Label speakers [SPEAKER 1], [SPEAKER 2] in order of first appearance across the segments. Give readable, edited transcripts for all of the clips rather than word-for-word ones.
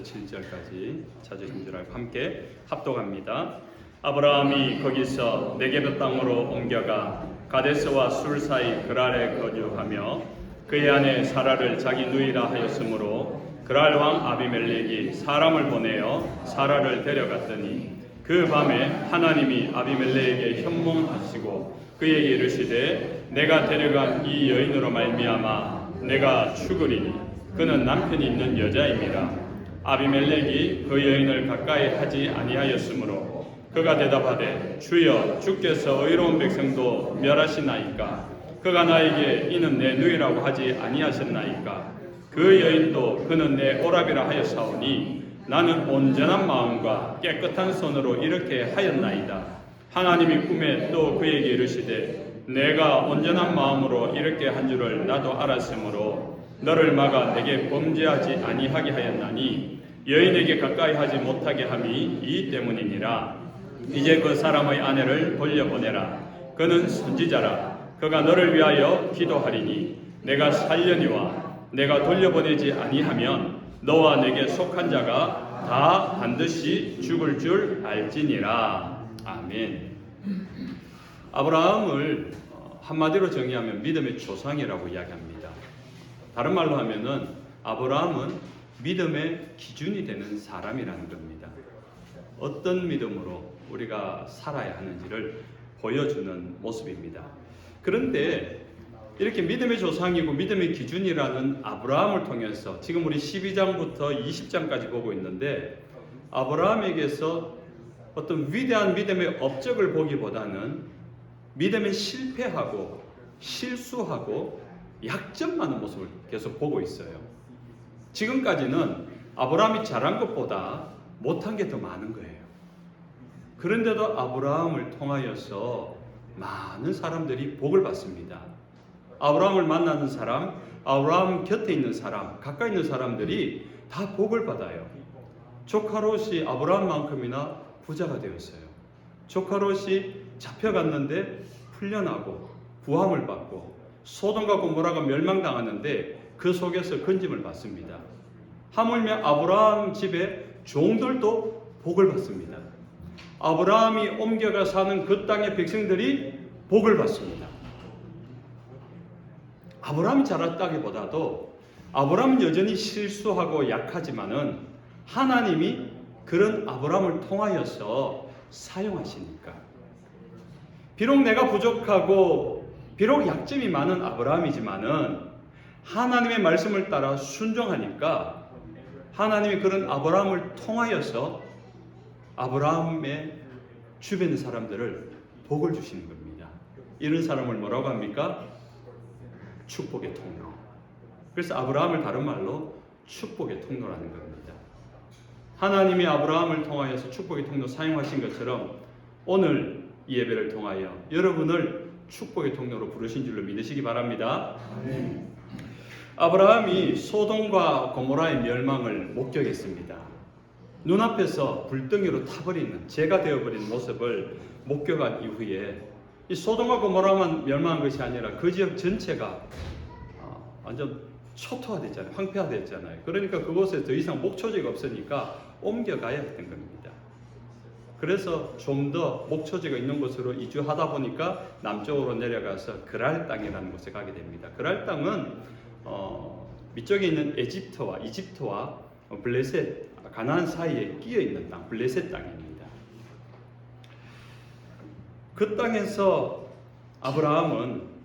[SPEAKER 1] 7절까지 찾으신 줄 알고 함께 합독합니다. 아브라함이 거기서 네게브 땅으로 옮겨가 가데스와 술 사이 그랄에 거주하며 그의 아내 사라를 자기 누이라 하였으므로 그랄 왕 아비멜렉이 사람을 보내어 사라를 데려갔더니 그 밤에 하나님이 아비멜렉에게 현몽하시고 그에게 이르시되 내가 데려간 이 여인으로 말미암아 내가 죽으리니 그는 남편이 있는 여자임이라. 아비멜렉이 그 여인을 가까이 하지 아니하였으므로 그가 대답하되 주여 주께서 의로운 백성도 멸하시나이까. 그가 나에게 이는 내 누이라고 하지 아니하셨나이까. 그 여인도 그는 내 오라비라 하였사오니 나는 온전한 마음과 깨끗한 손으로 이렇게 하였나이다. 하나님이 꿈에 또 그에게 이르시되 내가 온전한 마음으로 이렇게 한 줄을 나도 알았으므로 너를 막아 내게 범죄하지 아니하게 하였나니 여인에게 가까이 하지 못하게 함이 이 때문이니라. 이제 그 사람의 아내를 돌려보내라. 그는 선지자라. 그가 너를 위하여 기도하리니 내가 살려니와 내가 돌려보내지 아니하면 너와 내게 속한 자가 다 반드시 죽을 줄 알지니라. 아멘. 아브라함을 한마디로 정의하면 믿음의 조상이라고 이야기합니다. 다른 말로 하면은 아브라함은 믿음의 기준이 되는 사람이라는 겁니다. 어떤 믿음으로 우리가 살아야 하는지를 보여주는 모습입니다. 그런데 이렇게 믿음의 조상이고 믿음의 기준이라는 아브라함을 통해서 지금 우리 12장부터 20장까지 보고 있는데 아브라함에게서 어떤 위대한 믿음의 업적을 보기보다는 믿음에 실패하고 실수하고 약점 많은 모습을 계속 보고 있어요. 지금까지는 아브라함이 잘한 것보다 못한 게 더 많은 거예요. 그런데도 아브라함을 통하여서 많은 사람들이 복을 받습니다. 아브라함을 만나는 사람, 아브라함 곁에 있는 사람, 가까이 있는 사람들이 다 복을 받아요. 조카 롯이 아브라함만큼이나 부자가 되었어요. 조카 롯이 잡혀갔는데 풀려나고 구함을 받고 소돔과 고모라가 멸망당하는데 그 속에서 건짐을 받습니다. 하물며 아브라함 집에 종들도 복을 받습니다. 아브라함이 옮겨가 사는 그 땅의 백성들이 복을 받습니다. 아브라함이 잘했다기보다도 아브라함은 여전히 실수하고 약하지만은 하나님이 그런 아브라함을 통하여서 사용하시니까 비록 내가 부족하고 비록 약점이 많은 아브라함이지만은 하나님의 말씀을 따라 순종하니까 하나님이 그런 아브라함을 통하여서 아브라함의 주변의 사람들을 복을 주시는 겁니다. 이런 사람을 뭐라고 합니까? 축복의 통로. 그래서 아브라함을 다른 말로 축복의 통로라는 겁니다. 하나님이 아브라함을 통하여서 축복의 통로 사용하신 것처럼 오늘 이 예배를 통하여 여러분을 축복의 통로로 부르신 줄로 믿으시기 바랍니다. 아멘. 아브라함이 소돔과 고모라의 멸망을 목격했습니다. 눈앞에서 불덩이로 타버리는 재가 되어버린 모습을 목격한 이후에 이 소돔과 고모라만 멸망한 것이 아니라 그 지역 전체가 완전 초토화됐잖아요. 황폐화됐잖아요. 그러니까 그곳에 더 이상 목초지가 없으니까 옮겨가야 했던 겁니다. 그래서 좀 더 목초지가 있는 곳으로 이주하다 보니까 남쪽으로 내려가서 그랄 땅이라는 곳에 가게 됩니다. 그랄 땅은 밑쪽에 있는 이집트와 블레셋, 가나안 사이에 끼어 있는 땅, 블레셋 땅입니다. 그 땅에서 아브라함은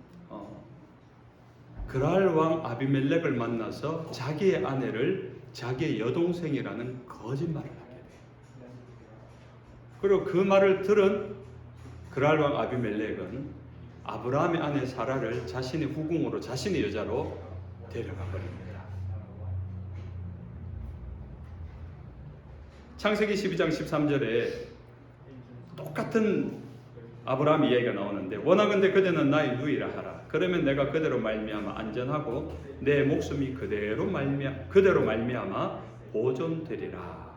[SPEAKER 1] 그랄 왕 아비멜렉을 만나서 자기의 아내를 자기의 여동생이라는 거짓말을 하게 돼요. 그리고 그 말을 들은 그랄 왕 아비멜렉은 아브라함의 아내 사라를 자신의 후궁으로, 자신의 여자로 데려가 버립니다. 창세기 12장 13절에 똑같은 아브라함 이야기가 나오는데 원하건대 그대는 나의 누이라 하라. 그러면 내가 그대로 말미암아 안전하고 내 목숨이 그대로 말미암아 보존되리라.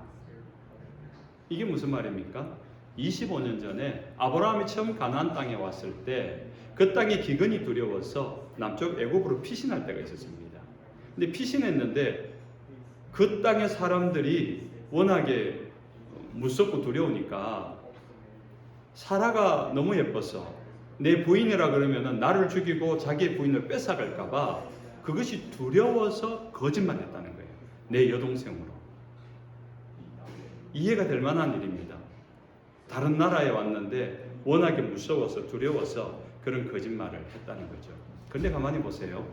[SPEAKER 1] 이게 무슨 말입니까? 25년 전에 아브라함이 처음 가나안 땅에 왔을 때 그 땅이 기근이 두려워서 남쪽 애굽으로 피신할 때가 있었습니다. 근데 피신했는데 그 땅의 사람들이 워낙에 무섭고 두려우니까 사라가 너무 예뻐서 내 부인이라 그러면은 나를 죽이고 자기의 부인을 뺏어갈까봐 그것이 두려워서 거짓말했다는 거예요. 내 여동생으로. 이해가 될 만한 일입니다. 다른 나라에 왔는데 워낙에 무서워서 두려워서 그런 거짓말을 했다는 거죠. 그런데 가만히 보세요.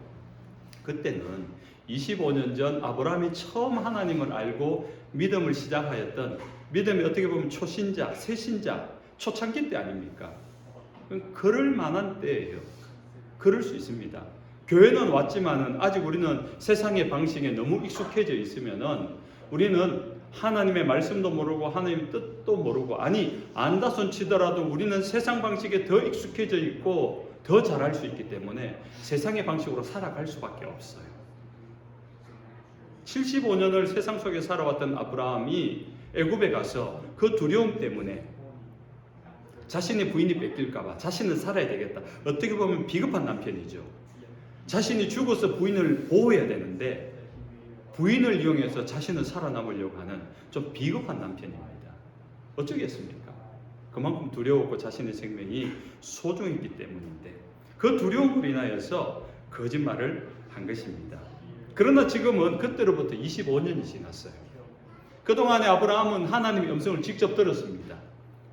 [SPEAKER 1] 그때는 25년 전 아브라함이 처음 하나님을 알고 믿음을 시작하였던, 믿음이 어떻게 보면 초신자, 새신자, 초창기 때 아닙니까? 그럴 만한 때예요. 그럴 수 있습니다. 교회는 왔지만은 아직 우리는 세상의 방식에 너무 익숙해져 있으면은 우리는 하나님의 말씀도 모르고 하나님의 뜻도 모르고, 아니 안다 손 치더라도 우리는 세상 방식에 더 익숙해져 있고 더 잘할 수 있기 때문에 세상의 방식으로 살아갈 수밖에 없어요. 75년을 세상 속에 살아왔던 아브라함이 애굽에 가서 그 두려움 때문에 자신의 부인이 뺏길까봐 자신은 살아야 되겠다. 어떻게 보면 비겁한 남편이죠. 자신이 죽어서 부인을 보호해야 되는데 부인을 이용해서 자신은 살아남으려고 하는 좀 비겁한 남편입니다. 어쩌겠습니까? 그만큼 두려웠고 자신의 생명이 소중했기 때문인데 그 두려움으로 인하여서 거짓말을 한 것입니다. 그러나 지금은 그때로부터 25년이 지났어요. 그동안에 아브라함은 하나님의 음성을 직접 들었습니다.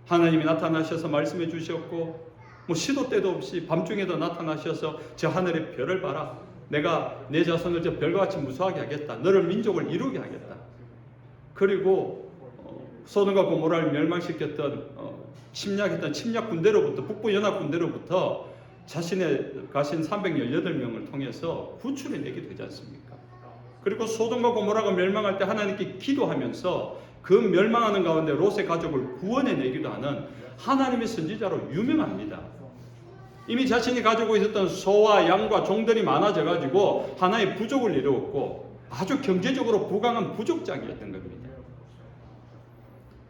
[SPEAKER 1] 하나님이 나타나셔서 말씀해 주셨고 시도 때도 없이 밤중에도 나타나셔서 저 하늘의 별을 봐라. 내가 내 자손을 저 별과 같이 무수하게 하겠다. 너를 민족을 이루게 하겠다. 그리고 소돔과 고모라를 멸망시켰던 침략했던 침략 군대로부터, 북부 연합 군대로부터 자신의 가신 318명을 통해서 구출해내게 되지 않습니까? 그리고 소돔과 고모라가 멸망할 때 하나님께 기도하면서 그 멸망하는 가운데 롯의 가족을 구원해내기도 하는 하나님의 선지자로 유명합니다. 이미 자신이 가지고 있었던 소와 양과 종들이 많아져 가지고 하나의 부족을 이루었고 아주 경제적으로 부강한 부족장이었던 겁니다.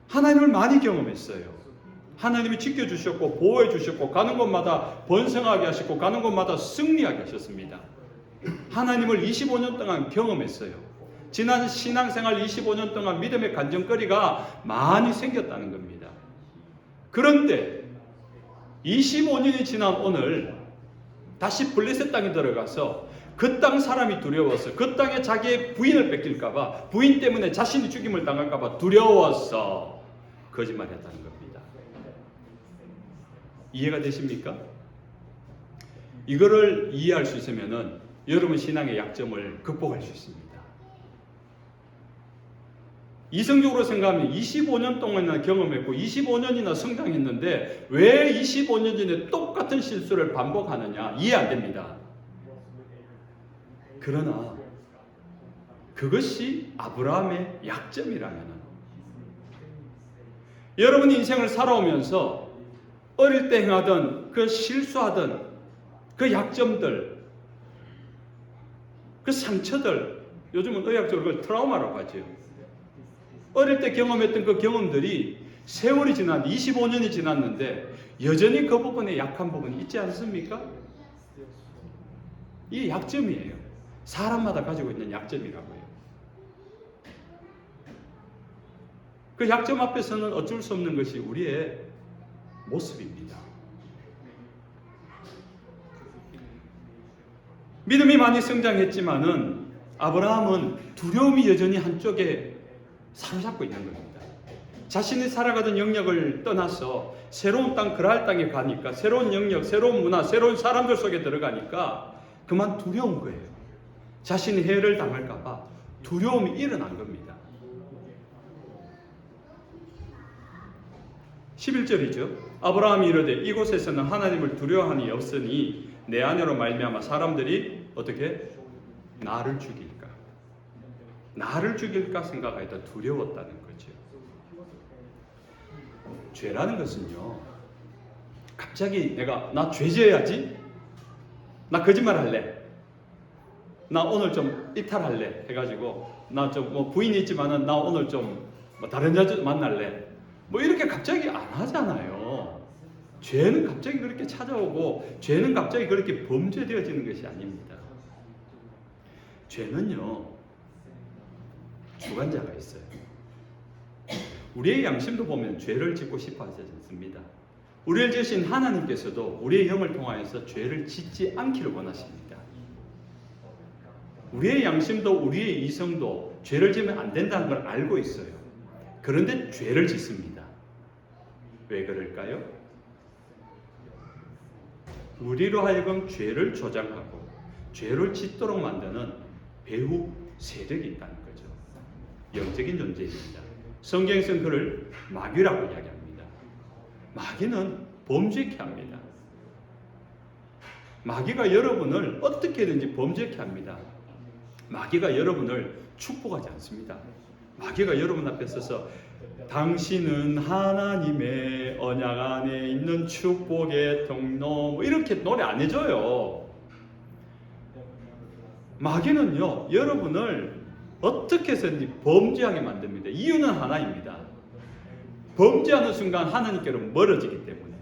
[SPEAKER 1] 하나님을 많이 경험했어요. 하나님이 지켜주셨고 보호해 주셨고 가는 곳마다 번성하게 하셨고 가는 곳마다 승리하게 하셨습니다. 하나님을 25년 동안 경험했어요. 지난 신앙생활 25년 동안 믿음의 간증거리가 많이 생겼다는 겁니다. 그런데 25년이 지난 오늘 다시 블레셋 땅에 들어가서 그 땅 사람이 두려워서 그 땅에 자기의 부인을 뺏길까봐, 부인 때문에 자신이 죽임을 당할까봐 두려워서 거짓말했다는 겁니다. 이해가 되십니까? 이거를 이해할 수 있으면은 여러분 신앙의 약점을 극복할 수 있습니다. 이성적으로 생각하면 25년 동안이나 경험했고 25년이나 성장했는데 왜 25년 전에 똑같은 실수를 반복하느냐 이해 안 됩니다. 그러나 그것이 아브라함의 약점이라면 여러분 인생을 살아오면서 어릴 때 행하던 그 실수하던 그 약점들, 그 상처들, 요즘은 의학적으로 그걸 트라우마라고 하죠. 어릴 때 경험했던 그 경험들이 세월이 지난 25년이 지났는데 여전히 그 부분에 약한 부분이 있지 않습니까? 이게 약점이에요. 사람마다 가지고 있는 약점이라고요. 그 약점 앞에서는 어쩔 수 없는 것이 우리의 모습입니다. 믿음이 많이 성장했지만은 아브라함은 두려움이 여전히 한쪽에 사로잡고 있는 겁니다. 자신이 살아가던 영역을 떠나서 새로운 땅, 그랄 땅에 가니까 새로운 영역, 새로운 문화, 새로운 사람들 속에 들어가니까 그만 두려운 거예요. 자신이 해를 당할까 봐 두려움이 일어난 겁니다. 11절이죠. 아브라함이 이르되 이곳에서는 하나님을 두려워하니 없으니 내 아내로 말미암아 사람들이 어떻게 나를 죽일까 생각하였다. 두려웠다는 거죠. 죄라는 것은요, 갑자기 나 죄 지어야지, 나 거짓말 할래, 나 오늘 좀 이탈할래 해가지고 나 좀 부인이 있지만은 나 오늘 좀 다른 여자 만날래, 이렇게 갑자기 안 하잖아요. 죄는 갑자기 그렇게 찾아오고 죄는 갑자기 그렇게 범죄되어지는 것이 아닙니다. 죄는요, 주관자가 있어요. 우리의 양심도 보면 죄를 짓고 싶어 하지 않습니다. 우리를 지으신 하나님께서도 우리의 영을 통하여서 죄를 짓지 않기를 원하십니다. 우리의 양심도 우리의 이성도 죄를 지으면 안 된다는 걸 알고 있어요. 그런데 죄를 짓습니다. 왜 그럴까요? 우리로 하여금 죄를 조장하고 죄를 짓도록 만드는 배후 세력이 있다는 거죠. 영적인 존재입니다. 성경에서는 그를 마귀라고 이야기합니다. 마귀는 범죄케 합니다. 마귀가 여러분을 어떻게든지 범죄케 합니다. 마귀가 여러분을 축복하지 않습니다. 마귀가 여러분 앞에 서서 당신은 하나님의 언약 안에 있는 축복의 통로 뭐 이렇게 노래 안 해줘요. 마귀는요 여러분을 어떻게 해서든지 범죄하게 만듭니다. 이유는 하나입니다. 범죄하는 순간 하나님께로 멀어지기 때문에.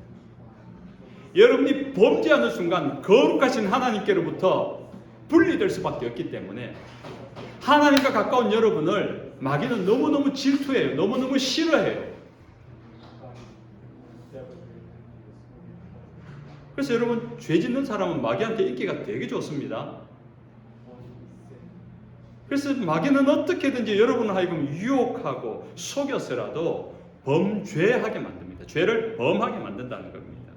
[SPEAKER 1] 여러분이 범죄하는 순간 거룩하신 하나님께로부터 분리될 수밖에 없기 때문에 하나님과 가까운 여러분을 마귀는 너무너무 질투해요. 너무너무 싫어해요. 그래서 여러분 죄 짓는 사람은 마귀한테 인기가 되게 좋습니다. 그래서 마귀는 어떻게든지 여러분을 하여금 유혹하고 속여서라도 범죄하게 만듭니다. 죄를 범하게 만든다는 겁니다.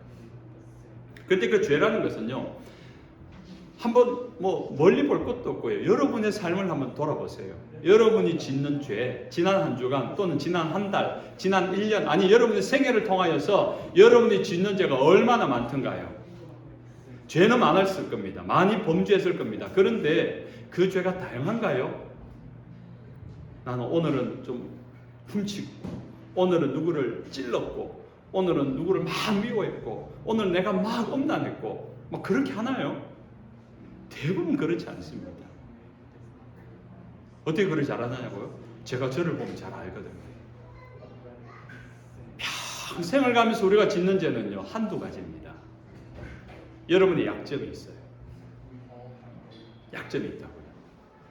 [SPEAKER 1] 그런데 그 죄라는 것은요, 한번 뭐 멀리 볼 것도 없고요. 여러분의 삶을 한번 돌아보세요. 여러분이 짓는 죄, 지난 한 주간 또는 지난 한 달, 지난 1년, 아니 여러분의 생애를 통하여서 여러분이 짓는 죄가 얼마나 많던가요? 죄는 많았을 겁니다. 많이 범죄했을 겁니다. 그런데 그 죄가 다양한가요? 나는 오늘은 좀 훔치고, 오늘은 누구를 찔렀고, 오늘은 누구를 막 미워했고, 오늘 내가 막 음란했고, 막 그렇게 하나요? 대부분 그렇지 않습니다. 어떻게 그렇게 잘하냐고요? 제가 저를 보면 잘 알거든요. 평생을 가면서 우리가 짓는 죄는요, 한두 가지입니다. 여러분의 약점이 있어요. 약점이 있다고요.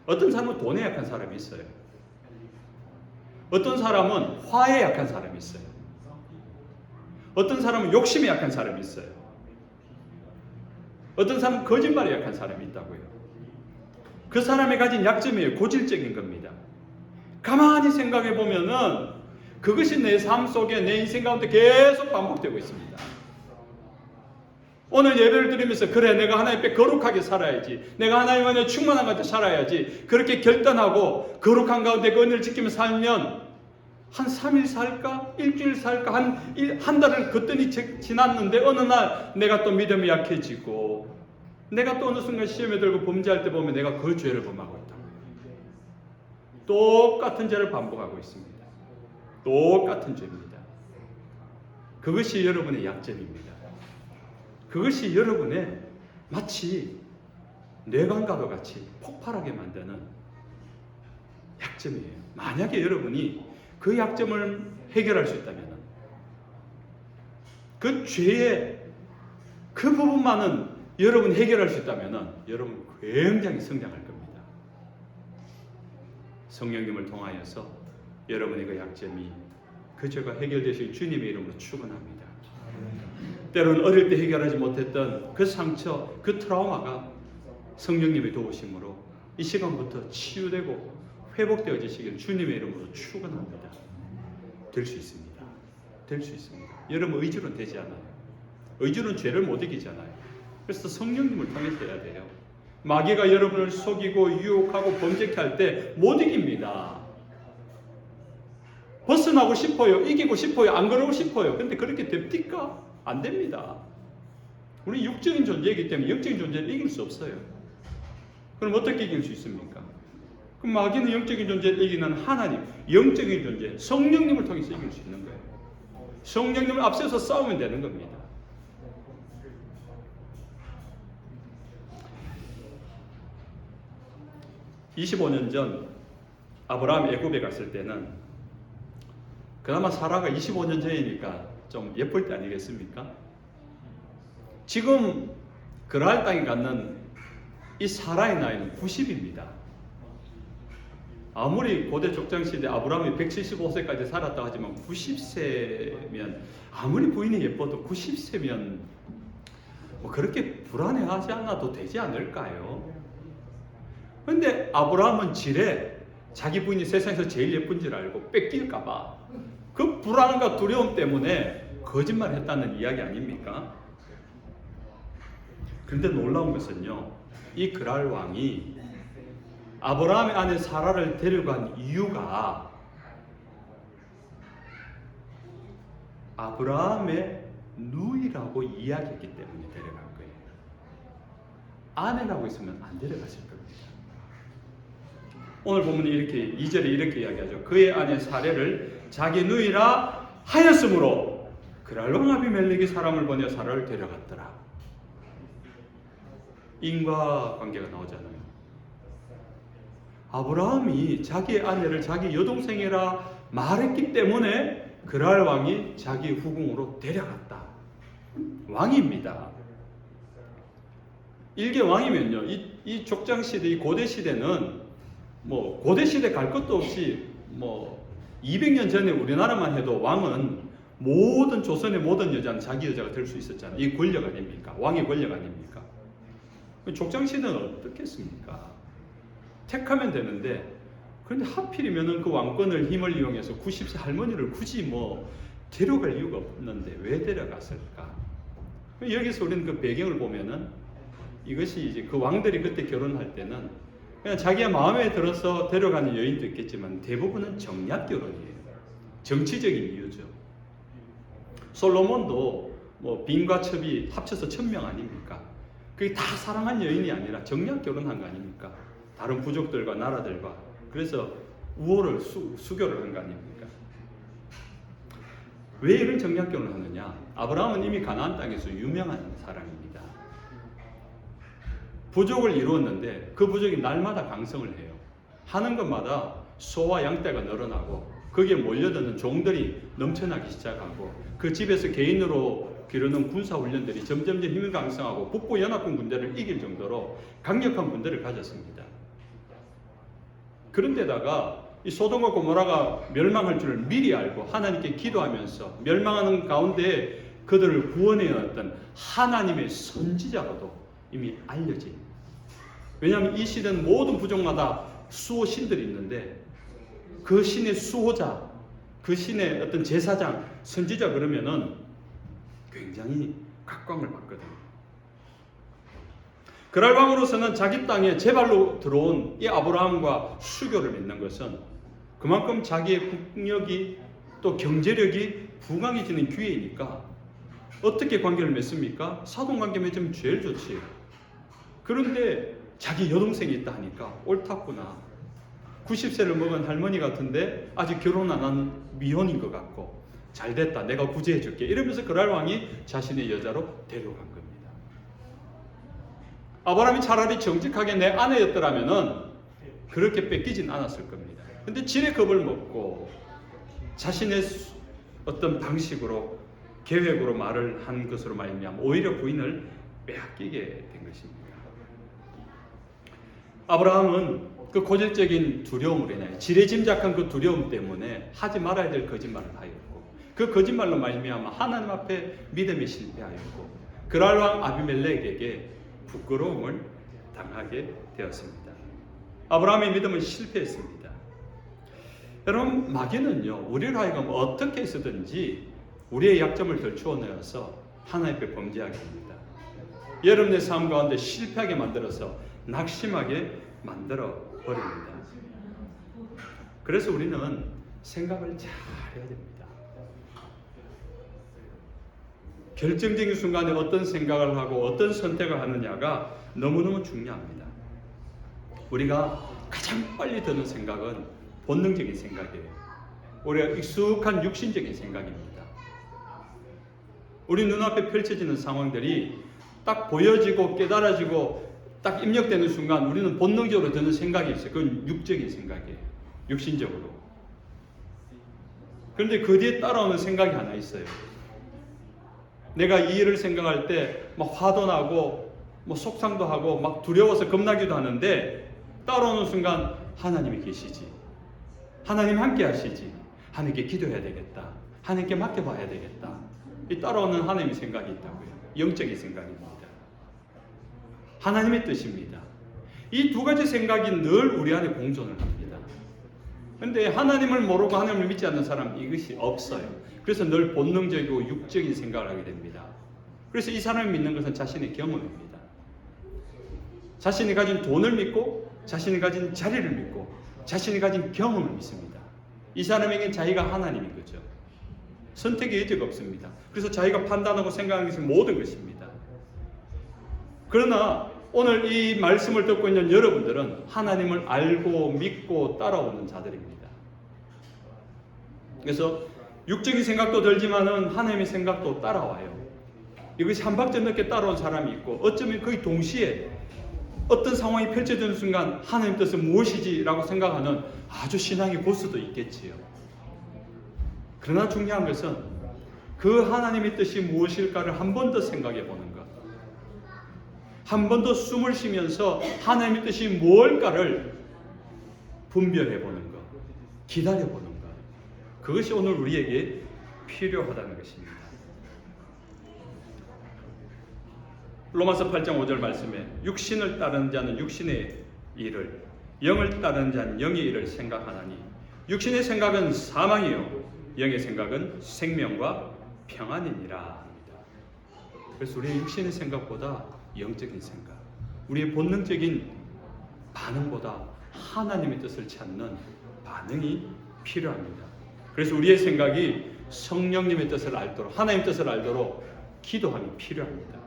[SPEAKER 1] 어떤 사람은 돈에 약한 사람이 있어요. 어떤 사람은 화에 약한 사람이 있어요. 어떤 사람은 욕심에 약한 사람이 있어요. 어떤 사람은 거짓말에 약한 사람이 있다고요. 그 사람이 가진 약점이에요. 고질적인 겁니다. 가만히 생각해 보면은 그것이 내 삶 속에 내 인생 가운데 계속 반복되고 있습니다. 오늘 예배를 드리면서 그래 내가 하나님 앞에 거룩하게 살아야지, 내가 하나님 안에 충만한 가운데 살아야지, 그렇게 결단하고 거룩한 가운데 그 은혜를 지키며 살면 한 3일 살까? 일주일 살까? 한 달을 그때니 지났는데 어느 날 내가 또 믿음이 약해지고 내가 또 어느 순간 시험에 들고 범죄할 때 보면 내가 그 죄를 범하고 있다고. 똑같은 죄를 반복하고 있습니다. 똑같은 죄입니다. 그것이 여러분의 약점입니다. 그것이 여러분의 마치 뇌관과도 같이 폭발하게 만드는 약점이에요. 만약에 여러분이 그 약점을 해결할 수 있다면, 그 죄의 그 부분만은 여러분이 해결할 수 있다면 여러분 굉장히 성장할 겁니다. 성령님을 통하여서 여러분의 그 약점이, 그 죄가 해결되신 주님의 이름으로 축원합니다. 때로는 어릴 때 해결하지 못했던 그 상처, 그 트라우마가 성령님의 도우심으로 이 시간부터 치유되고 회복되어지시길 주님의 이름으로 축원합니다. 될 수 있습니다. 될 수 있습니다. 여러분 의지로는 되지 않아요. 의지로는 죄를 못 이기잖아요. 그래서 성령님을 통해서 해야 돼요. 마귀가 여러분을 속이고 유혹하고 범죄케 할 때 못 이깁니다. 벗어나고 싶어요. 이기고 싶어요. 안 그러고 싶어요. 근데 그렇게 됩니까? 안 됩니다. 우리 육적인 존재이기 때문에 영적인 존재를 이길 수 없어요. 그럼 어떻게 이길 수 있습니까? 그럼 마귀는 영적인 존재를 이기는 하나님, 영적인 존재, 성령님을 통해서 이길 수 있는 거예요. 성령님을 앞세워서 싸우면 되는 겁니다. (25년) 전 아브라함 애굽에 갔을 때는 그나마 사라가 25년 전이니까 좀 예쁠 때 아니겠습니까? 지금 그랄 땅에 갖는 이 사라의 나이는 90입니다. 아무리 고대 족장시대 아브라함이 175세까지 살았다 하지만 90세면 아무리 부인이 예뻐도 90세면 뭐 그렇게 불안해하지 않아도 되지 않을까요? 근데 아브라함은 지레 자기 부인이 세상에서 제일 예쁜 줄 알고 뺏길까봐 그 불안함과 두려움 때문에 거짓말했다는 이야기 아닙니까? 그런데 놀라운 것은요, 이 그랄 왕이 아브라함의 아내 사라를 데려간 이유가 아브라함의 누이라고 이야기했기 때문에 데려간 거예요. 아내라고 했으면 안 데려갔을 겁니다. 오늘 본문이 이렇게 2절에 이렇게 이야기하죠. 그의 아내 사례를 자기 누이라 하였으므로 그랄 왕 아비멜렉이 사람을 보내 사라를 데려갔더라. 인과관계가 나오잖아요. 아브라함이 자기 아내를 자기 여동생이라 말했기 때문에 그랄 왕이 자기 후궁으로 데려갔다. 왕입니다. 일개 왕이면요, 이 족장 시대, 이 고대 시대는 뭐 고대 시대 갈 것도 없이 뭐 200년 전에 우리나라만 해도 왕은 모든 조선의 모든 여자는 자기 여자가 될 수 있었잖아요. 이 권력 아닙니까? 왕의 권력 아닙니까? 족장 시대는 어떻겠습니까? 택하면 되는데, 그런데 하필이면은 그 왕권을 힘을 이용해서 90세 할머니를 굳이 뭐 데려갈 이유가 없는데 왜 데려갔을까? 여기서 우리는 그 배경을 보면은 이것이 이제 그 왕들이 그때 결혼할 때는 그냥 자기의 마음에 들어서 데려가는 여인도 있겠지만 대부분은 정략 결혼이에요. 정치적인 이유죠. 솔로몬도 뭐 빈과 첩이 합쳐서 1000명 아닙니까? 그게 다 사랑한 여인이 아니라 정략 결혼한 거 아닙니까? 다른 부족들과 나라들과. 그래서 우호를 수교를 한 거 아닙니까? 왜 이런 정략 결혼을 하느냐? 아브라함은 이미 가나안 땅에서 유명한 사람입니다. 부족을 이루었는데 그 부족이 날마다 강성을 해요. 하는 것마다 소와 양떼가 늘어나고 거기에 몰려드는 종들이 넘쳐나기 시작하고 그 집에서 개인으로 기르는 군사훈련들이 점점 힘이 강성하고 북부 연합군 군대를 이길 정도로 강력한 군대를 가졌습니다. 그런데다가 이 소돔과 고모라가 멸망할 줄을 미리 알고 하나님께 기도하면서 멸망하는 가운데 그들을 구원해왔던 하나님의 선지자로도 이미 알려진. 왜냐하면 이 시대는 모든 부족마다 수호 신들이 있는데 그 신의 수호자, 그 신의 어떤 제사장, 선지자 그러면은 굉장히 각광을 받거든요. 그랄 왕으로서는 자기 땅에 제발로 들어온 이 아브라함과 수교를 맺는 것은 그만큼 자기의 국력이 또 경제력이 부강해지는 기회이니까 어떻게 관계를 맺습니까? 사돈관계 맺으면 제일 좋지. 그런데 자기 여동생이 있다 하니까 옳았구나. 90세를 먹은 할머니 같은데 아직 결혼 안 한 미혼인 것 같고 잘됐다. 내가 구제해 줄게. 이러면서 그랄 왕이 자신의 여자로 데려간 겁니다. 아브라함이 차라리 정직하게 내 아내였더라면은 그렇게 뺏기진 않았을 겁니다. 근데 지레 겁을 먹고 자신의 어떤 방식으로 계획으로 말을 한 것으로 말미암아 오히려 부인을 빼앗기게 된 것입니다. 아브라함은 그 고질적인 두려움으로 인해 지레짐작한 그 두려움 때문에 하지 말아야 될 거짓말을 하였고 그 거짓말로 말미암아 하나님 앞에 믿음에 실패하였고 그랄 왕 아비멜렉에게 부끄러움을 당하게 되었습니다. 아브라함의 믿음은 실패했습니다. 여러분, 마귀는요 우리를 하여금 어떻게 해서든지 우리의 약점을 덜추어내어서 하나님 앞에 범죄하게 합니다. 여러분의 삶 가운데 실패하게 만들어서 낙심하게 만들어 버립니다. 그래서 우리는 생각을 잘 해야 됩니다. 결정적인 순간에 어떤 생각을 하고 어떤 선택을 하느냐가 너무너무 중요합니다. 우리가 가장 빨리 드는 생각은 본능적인 생각이에요. 우리가 익숙한 육신적인 생각입니다. 우리 눈앞에 펼쳐지는 상황들이 딱 보여지고 깨달아지고 딱 입력되는 순간 우리는 본능적으로 드는 생각이 있어요. 그건 육적인 생각이에요. 육신적으로. 그런데 그 뒤에 따라오는 생각이 하나 있어요. 내가 이 일을 생각할 때 막 화도 나고 뭐 속상도 하고 막 두려워서 겁나기도 하는데 따라오는 순간 하나님이 계시지. 하나님 함께 하시지. 하나님께 기도해야 되겠다. 하나님께 맡겨봐야 되겠다. 이 따라오는 하나님의 생각이 있다고요. 영적인 생각입니다. 하나님의 뜻입니다. 이 두 가지 생각이 늘 우리 안에 공존을 합니다. 그런데 하나님을 모르고 하나님을 믿지 않는 사람 이것이 없어요. 그래서 늘 본능적이고 육적인 생각을 하게 됩니다. 그래서 이 사람을 믿는 것은 자신의 경험입니다. 자신이 가진 돈을 믿고 자신이 가진 자리를 믿고 자신이 가진 경험을 믿습니다. 이 사람에겐 자기가 하나님인 거죠. 선택의 여지가 없습니다. 그래서 자기가 판단하고 생각하는 것이 모든 것입니다. 그러나 오늘 이 말씀을 듣고 있는 여러분들은 하나님을 알고 믿고 따라오는 자들입니다. 그래서 육적인 생각도 들지만은 하나님의 생각도 따라와요. 이것이 한 박자 넘게 따라온 사람이 있고 어쩌면 거의 동시에 어떤 상황이 펼쳐지는 순간 하나님 뜻은 무엇이지? 라고 생각하는 아주 신앙의 고수도 있겠지요. 그러나 중요한 것은 그 하나님의 뜻이 무엇일까를 한 번 더 생각해 보는 것. 한 번 더 숨을 쉬면서 하나님의 뜻이 무엇일까를 분별해 보는 것. 기다려 보는 것. 그것이 오늘 우리에게 필요하다는 것입니다. 로마서 8장 5절 말씀에 육신을 따르는 자는 육신의 일을, 영을 따르는 자는 영의 일을 생각하나니 육신의 생각은 사망이요 영의 생각은 생명과 평안이니라. 그래서 우리의 육신의 생각보다 영적인 생각, 우리의 본능적인 반응보다 하나님의 뜻을 찾는 반응이 필요합니다. 그래서 우리의 생각이 성령님의 뜻을 알도록, 하나님의 뜻을 알도록 기도함이 필요합니다.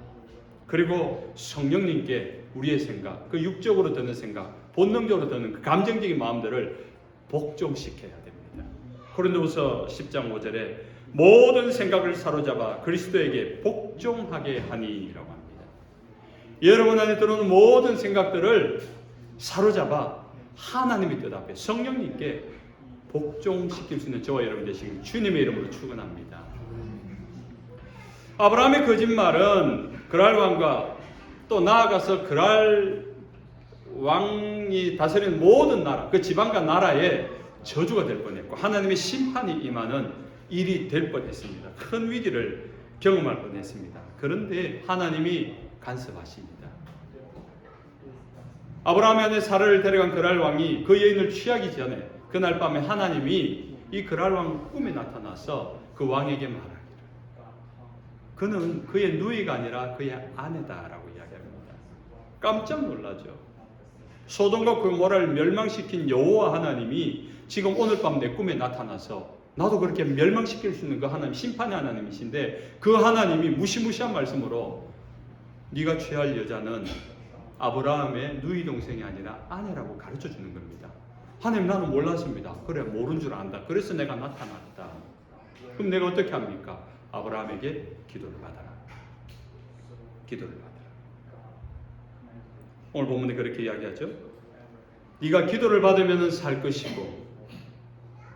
[SPEAKER 1] 그리고 성령님께 우리의 생각, 그 육적으로 드는 생각, 본능적으로 드는 그 감정적인 마음들을 복종시켜야 됩니다. 고린도후서 10장 5절에 모든 생각을 사로잡아 그리스도에게 복종하게 하니라고 합니다. 여러분 안에 들어오는 모든 생각들을 사로잡아 하나님의 뜻 앞에 성령님께 복종시킬 수 있는 저와 여러분 되시길 주님의 이름으로 축원합니다. 아브라함의 거짓말은 그랄 왕과 또 나아가서 그랄 왕이 다스리는 모든 나라, 그 지방과 나라에 저주가 될 뻔했고 하나님의 심판이 임하는 일이 될 뻔했습니다. 큰 위기를 경험할 뻔했습니다. 그런데 하나님이 간섭하십니다. 아브라함의 아내 사라를 데려간 그랄 왕이 그 여인을 취하기 전에 그날 밤에 하나님이 이 그랄 왕 꿈에 나타나서 그 왕에게 말하기를 그는 그의 누이가 아니라 그의 아내다라고 이야기합니다. 깜짝 놀라죠. 소돔과 고모라를 멸망시킨 여호와 하나님이 지금 오늘 밤 내 꿈에 나타나서 나도 그렇게 멸망시킬 수 있는 그 하나님, 심판의 하나님이신데 그 하나님이 무시무시한 말씀으로 네가 취할 여자는 아브라함의 누이 동생이 아니라 아내라고 가르쳐 주는 겁니다. 하나님 나는 몰랐습니다. 그래 모른 줄 안다. 그래서 내가 나타났다. 그럼 내가 어떻게 합니까? 아브라함에게 기도를 받아라. 기도를 받아라. 오늘 본문에 그렇게 이야기하죠. 네가 기도를 받으면 살 것이고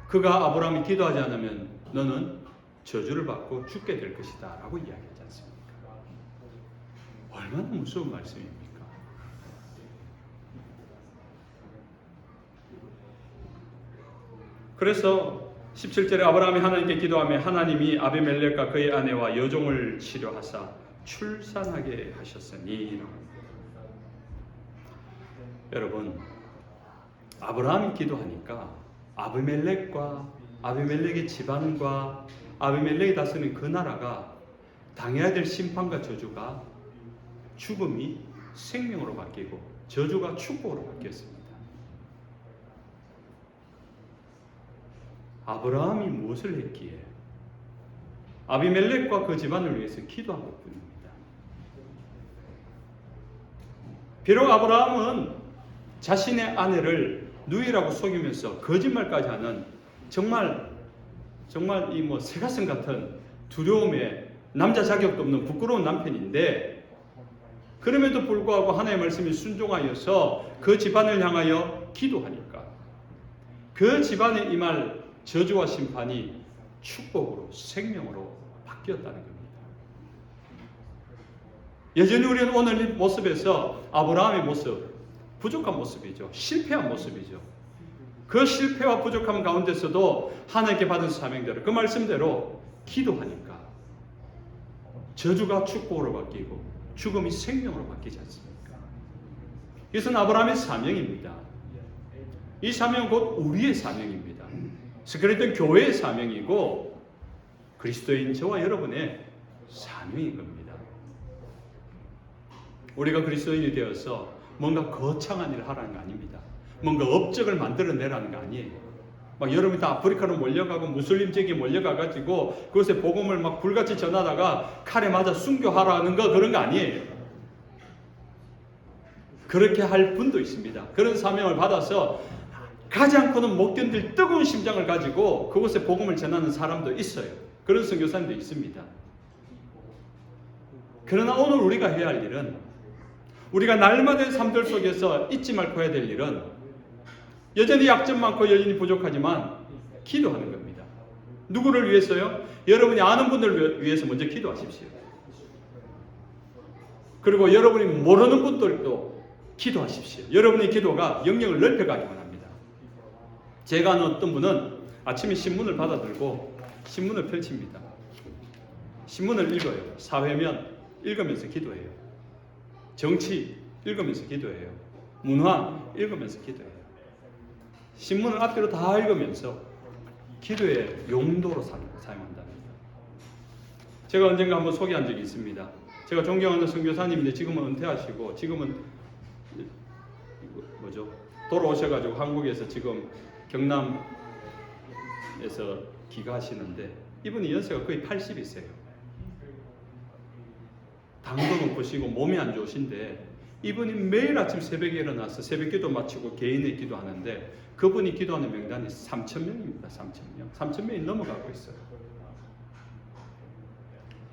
[SPEAKER 1] 그가 아브라함이 기도하지 않으면 너는 저주를 받고 죽게 될 것이다 라고 이야기하지 않습니까? 얼마나 무서운 말씀입니까? 그래서 17절에 아브라함이 하나님께 기도하며 하나님이 아비멜렉과 그의 아내와 여종을 치료하사 출산하게 하셨으니. 여러분, 아브라함이 기도하니까 아비멜렉과 아비멜렉의 집안과 아비멜렉이 다스리는 그 나라가 당해야 될 심판과 저주가 죽음이 생명으로 바뀌고 저주가 축복으로 바뀌었습니다. 아브라함이 무엇을 했기에? 아비멜렉과 그 집안을 위해서 기도한 것뿐입니다. 비록 아브라함은 자신의 아내를 누이라고 속이면서 거짓말까지 하는 정말 이 뭐 새가슴 같은 두려움에 남자 자격도 없는 부끄러운 남편인데 그럼에도 불구하고 하나님의 말씀에 순종하여서 그 집안을 향하여 기도하니까 그 집안에 임할 저주와 심판이 축복으로 생명으로 바뀌었다는 겁니다. 여전히 우리는 오늘 이 모습에서 아브라함의 모습 부족한 모습이죠. 실패한 모습이죠. 그 실패와 부족함 가운데서도 하나님께 받은 사명대로 그 말씀대로 기도하니까 저주가 축복으로 바뀌고 죽음이 생명으로 바뀌지 않습니까? 이것은 아브라함의 사명입니다. 이 사명은 곧 우리의 사명입니다. 스크레톤 교회의 사명이고 그리스도인 저와 여러분의 사명인 겁니다. 우리가 그리스도인이 되어서 뭔가 거창한 일을 하라는 거 아닙니다. 뭔가 업적을 만들어내라는 거 아니에요. 막 여러분이 다 아프리카로 몰려가고 무슬림 지역에 몰려가가지고 그것에 복음을 막 불같이 전하다가 칼에 맞아 순교하라는 거 그런 거 아니에요. 그렇게 할 분도 있습니다. 그런 사명을 받아서 가지 않고는 못 견딜 뜨거운 심장을 가지고 그곳에 복음을 전하는 사람도 있어요. 그런 선교사님도 있습니다. 그러나 오늘 우리가 해야 할 일은 우리가 날마다의 삶들 속에서 잊지 말고 해야 될 일은 여전히 약점 많고 여전히 부족하지만 기도하는 겁니다. 누구를 위해서요? 여러분이 아는 분들을 위해서 먼저 기도하십시오. 그리고 여러분이 모르는 분들도 기도하십시오. 여러분의 기도가 영역을 넓혀가기만 합니다. 제가 아는 어떤 분은 아침에 신문을 받아들고 신문을 펼칩니다. 신문을 읽어요. 사회면 읽으면서 기도해요. 정치 읽으면서 기도해요. 문화 읽으면서 기도해요. 신문을 앞뒤로 다 읽으면서 기도의 용도로 사용한답니다. 제가 언젠가 한번 소개한 적이 있습니다. 제가 존경하는 선교사님인데 지금은 은퇴하시고 지금은 돌아오셔가지고 한국에서 지금 경남에서 기가하시는데 이분이 연세가 거의 80이세요. 당도 높으시고 몸이 안 좋으신데 이분이 매일 아침 새벽에 일어나서 새벽기도 마치고 개인의 기도하는데 그분이 기도하는 명단이 3,000명입니다. 3,000명. 3,000명이 넘어가고 있어요.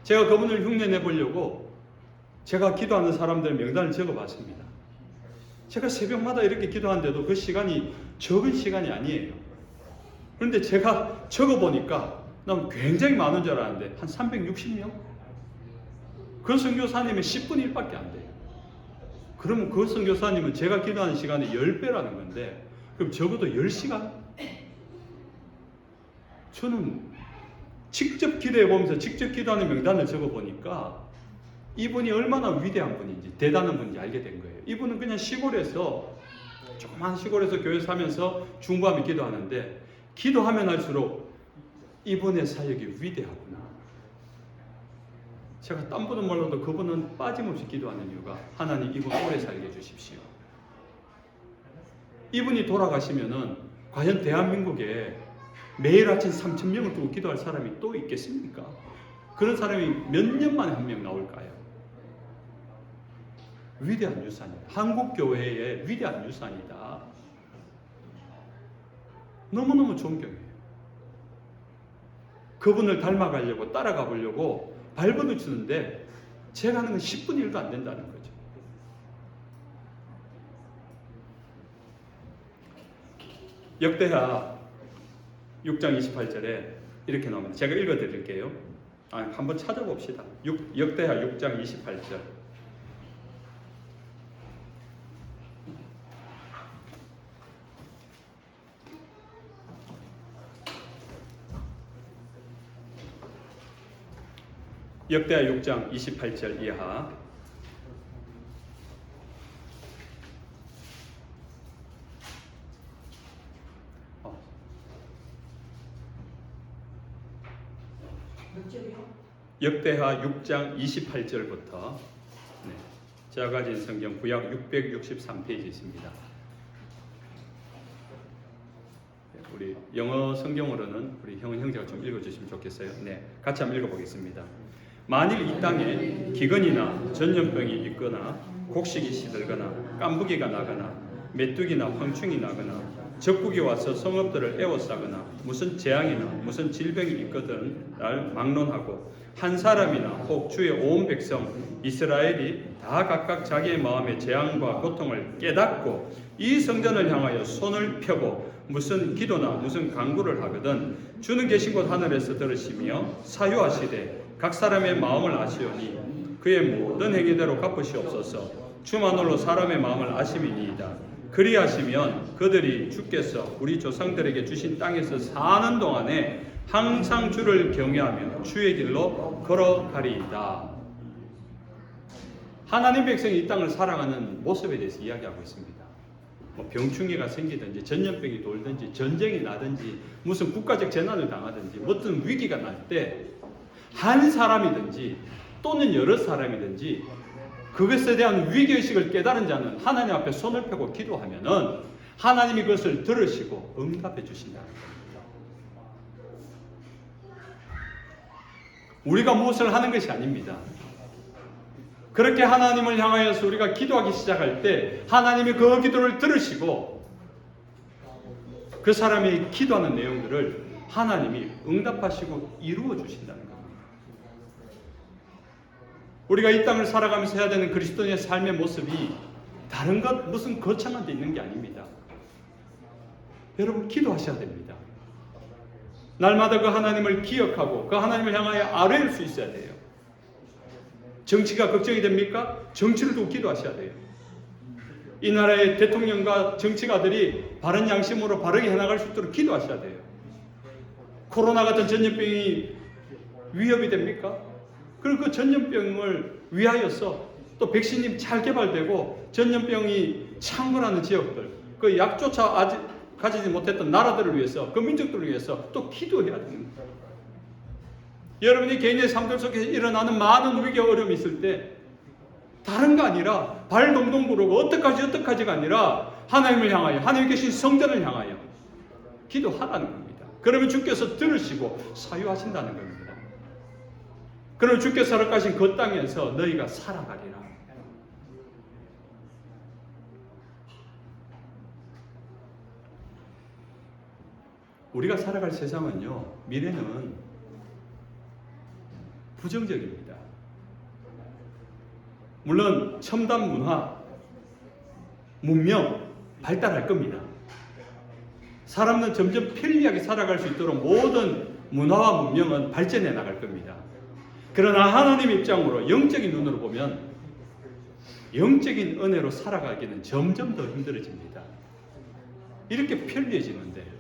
[SPEAKER 1] 제가 그분을 흉내내 보려고 제가 기도하는 사람들 명단을 적어봤습니다. 제가 새벽마다 이렇게 기도하는데도 그 시간이 적은 시간이 아니에요. 그런데 제가 적어보니까 난 굉장히 많은 줄 알았는데 한 360명? 그 선교사님의 10분의 1밖에 안 돼요. 그러면 그 선교사님은 제가 기도하는 시간의 10배라는 건데 그럼 적어도 10시간? 저는 직접 기도해 보면서 직접 기도하는 명단을 적어보니까 이분이 얼마나 위대한 분인지 대단한 분인지 알게 된 거예요. 이분은 그냥 시골에서 조그만 시골에서 교회 사면서 중부하며 기도하는데 기도하면 할수록 이분의 사역이 위대하구나. 제가 딴 분은 몰라도 그분은 빠짐없이 기도하는 이유가 하나님 이분 오래 살게 해주십시오. 이분이 돌아가시면은 과연 대한민국에 매일 아침 3,000명을 두고 기도할 사람이 또 있겠습니까? 그런 사람이 몇 년 만에 한 명 나올까요? 위대한 유산이다. 한국교회의 위대한 유산이다. 너무너무 존경해요. 그분을 닮아가려고 따라가 보려고 발버둥 치는데 제가 하는 건 10분의 1도 안 된다는 거죠. 역대하 6장 28절에 이렇게 나옵니다. 제가 읽어드릴게요. 한번 찾아봅시다. 역대하 6장 28절. 역대하 6장 28절 이하. 역대하 6장 28절부터 제가 가진 성경 구약 663페이지 있습니다. 우리 영어 성경으로는 우리 형제가 좀 읽어주시면 좋겠어요. 네, 같이 한번 읽어보겠습니다. 만일 이 땅에 기근이나 전염병이 있거나 곡식이 시들거나 깐부기가 나거나 메뚜기나 황충이 나거나 적국이 와서 성읍들을 에워싸거나 무슨 재앙이나 무슨 질병이 있거든 날 막론하고 한 사람이나 혹 주의 온 백성 이스라엘이 다 각각 자기의 마음의 재앙과 고통을 깨닫고 이 성전을 향하여 손을 펴고 무슨 기도나 무슨 간구를 하거든 주는 계신 곳 하늘에서 들으시며 사유하시되 각 사람의 마음을 아시오니 그의 모든 행위대로 갚으시옵소서. 주만홀로 사람의 마음을 아심이니이다. 그리하시면 그들이 주께서 우리 조상들에게 주신 땅에서 사는 동안에 항상 주를 경외하며 주의 길로 걸어가리이다. 하나님 백성이 이 땅을 살아가는 모습에 대해서 이야기하고 있습니다. 뭐 병충해가 생기든지 전염병이 돌든지 전쟁이 나든지 무슨 국가적 재난을 당하든지 어떤 위기가 날 때 한 사람이든지 또는 여러 사람이든지 그것에 대한 위기의식을 깨달은 자는 하나님 앞에 손을 펴고 기도하면은 하나님이 그것을 들으시고 응답해 주신다는 겁니다. 우리가 무엇을 하는 것이 아닙니다. 그렇게 하나님을 향하여서 우리가 기도하기 시작할 때 하나님이 그 기도를 들으시고 그 사람이 기도하는 내용들을 하나님이 응답하시고 이루어 주신다는 겁니다. 우리가 이 땅을 살아가면서 해야 되는 그리스도인의 삶의 모습이 다른 것 무슨 거창한 데 있는 게 아닙니다. 여러분 기도하셔야 됩니다. 날마다 그 하나님을 기억하고 그 하나님을 향하여 아뢰일 수 있어야 돼요. 정치가 걱정이 됩니까? 정치를 두고 기도하셔야 돼요. 이 나라의 대통령과 정치가들이 바른 양심으로 바르게 해나갈 수 있도록 기도하셔야 돼요. 코로나 같은 전염병이 위협이 됩니까? 그리고 그 전염병을 위하여서 또 백신이 잘 개발되고 전염병이 창궐하는 지역들, 그 약조차 아직 가지지 못했던 나라들을 위해서, 그 민족들을 위해서 또 기도해야 됩니다. 여러분이 개인의 삶들 속에서 일어나는 많은 위기와 어려움이 있을 때 다른 거 아니라 발 동동 구르고 어떡하지가 아니라 하나님을 향하여, 하나님 계신 성전을 향하여 기도하라는 겁니다. 그러면 주께서 들으시고 사유하신다는 겁니다. 그럼 주께서 허락하신 그 땅에서 너희가 살아가리라. 우리가 살아갈 세상은요, 미래는 부정적입니다. 물론 첨단 문화, 문명 발달할 겁니다. 사람은 점점 편리하게 살아갈 수 있도록 모든 문화와 문명은 발전해 나갈 겁니다. 그러나 하나님 입장으로 영적인 눈으로 보면 영적인 은혜로 살아가기는 점점 더 힘들어집니다. 이렇게 편리해지는데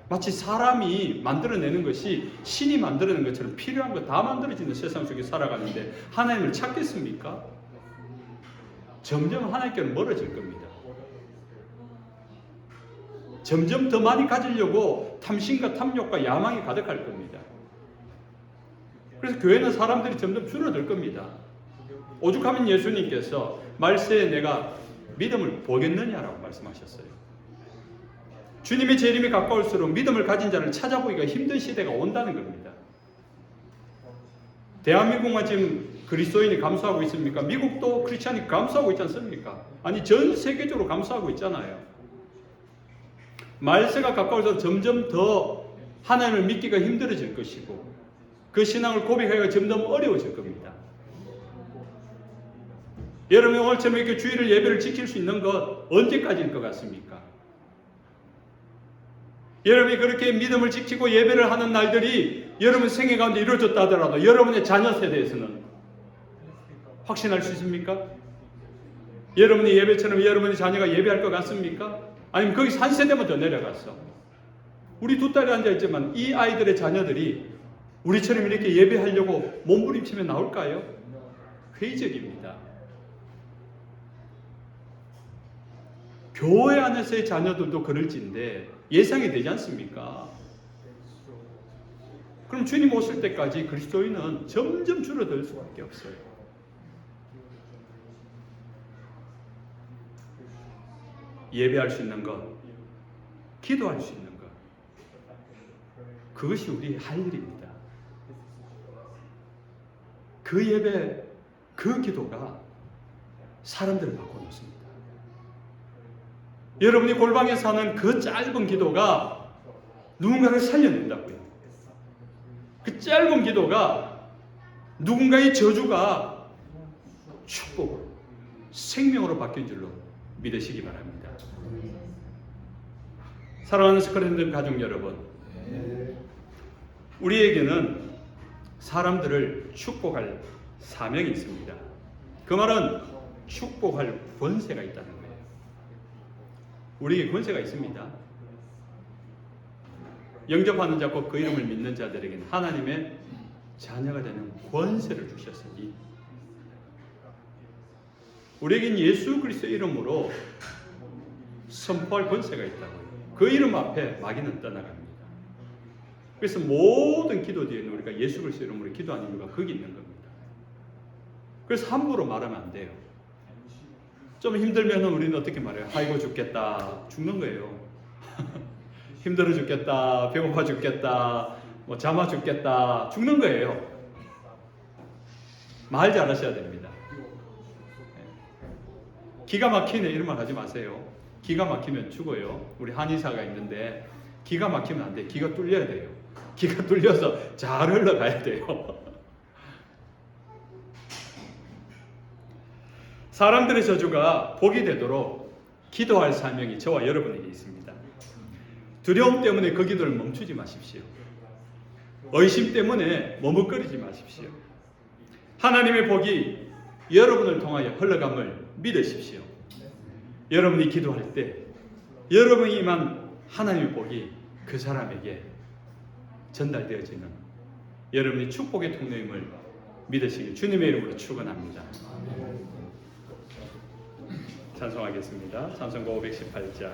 [SPEAKER 1] 마치 사람이 만들어내는 것이 신이 만들어낸 것처럼 필요한 거 다 만들어지는 세상 속에 살아가는데 하나님을 찾겠습니까? 점점 하나님께는 멀어질 겁니다. 점점 더 많이 가지려고 탐심과 탐욕과 야망이 가득할 겁니다. 그래서 교회는 사람들이 점점 줄어들 겁니다. 오죽하면 예수님께서 말세에 내가 믿음을 보겠느냐라고 말씀하셨어요. 주님의 재림이 가까울수록 믿음을 가진 자를 찾아보기가 힘든 시대가 온다는 겁니다. 대한민국만 지금 그리스도인이 감수하고 있습니까? 미국도 크리스찬이 감수하고 있지 않습니까? 아니 전 세계적으로 감수하고 있잖아요. 말세가 가까울수록 점점 더 하나님을 믿기가 힘들어질 것이고 그 신앙을 고백하기가 점점 어려워질 겁니다. 여러분이 오늘처럼 이렇게 주일을 예배를 지킬 수 있는 것 언제까지일 것 같습니까? 여러분이 그렇게 믿음을 지키고 예배를 하는 날들이 여러분 생애 가운데 이루어졌다 하더라도 여러분의 자녀 세대에서는 확신할 수 있습니까? 여러분이 예배처럼 여러분의 자녀가 예배할 것 같습니까? 아니면 거기서 한 세대만 더 내려갔어. 우리 두 딸이 앉아있지만 이 아이들의 자녀들이 우리처럼 이렇게 예배하려고 몸부림치며 나올까요? 회의적입니다. 교회 안에서의 자녀들도 그럴진데 예상이 되지 않습니까? 그럼 주님 오실 때까지 그리스도인은 점점 줄어들 수밖에 없어요. 예배할 수 있는 것, 기도할 수 있는 것, 그것이 우리 할 일입니다. 그 예배, 그 기도가 사람들을 바꿔놓습니다. 여러분이 골방에서 하는 그 짧은 기도가 누군가를 살려낸다고요. 그 짧은 기도가 누군가의 저주가 축복으로, 생명으로 바뀐 줄로 믿으시기 바랍니다. 사랑하는 스크랜들 가족 여러분, 우리에게는 사람들을 축복할 사명이 있습니다. 그 말은 축복할 권세가 있다는 거예요. 우리에게 권세가 있습니다. 영접하는 자고 그 이름을 믿는 자들에게는 하나님의 자녀가 되는 권세를 주셨으니 우리에겐 예수 그리스도의 이름으로 선포할 권세가 있다고요. 그 이름 앞에 마귀는 떠나갑니다. 그래서 모든 기도 뒤에는 우리가 예수 그리스도 이름으로 기도하는 이유가 거기 있는 겁니다. 그래서 함부로 말하면 안 돼요. 좀 힘들면 우리는 어떻게 말해요? 아이고 죽겠다. 죽는 거예요. 힘들어 죽겠다. 배고파 죽겠다. 뭐 잠아 죽겠다. 죽는 거예요. 말 잘하셔야 됩니다. 기가 막히네 이런 말 하지 마세요. 기가 막히면 죽어요. 우리 한의사가 있는데 기가 막히면 안 돼. 기가 뚫려야 돼요. 기가 뚫려서 잘 흘러가야 돼요. 사람들의 저주가 복이 되도록 기도할 사명이 저와 여러분에게 있습니다. 두려움 때문에 그 기도를 멈추지 마십시오. 의심 때문에 머뭇거리지 마십시오. 하나님의 복이 여러분을 통하여 흘러감을 믿으십시오. 여러분이 기도할 때 여러분이 임한 하나님의 복이 그 사람에게 전달되어지는 여러분이 축복의 통로임을 믿으시길 주님의 이름으로 축원합니다. 찬송하겠습니다. 찬송가 518장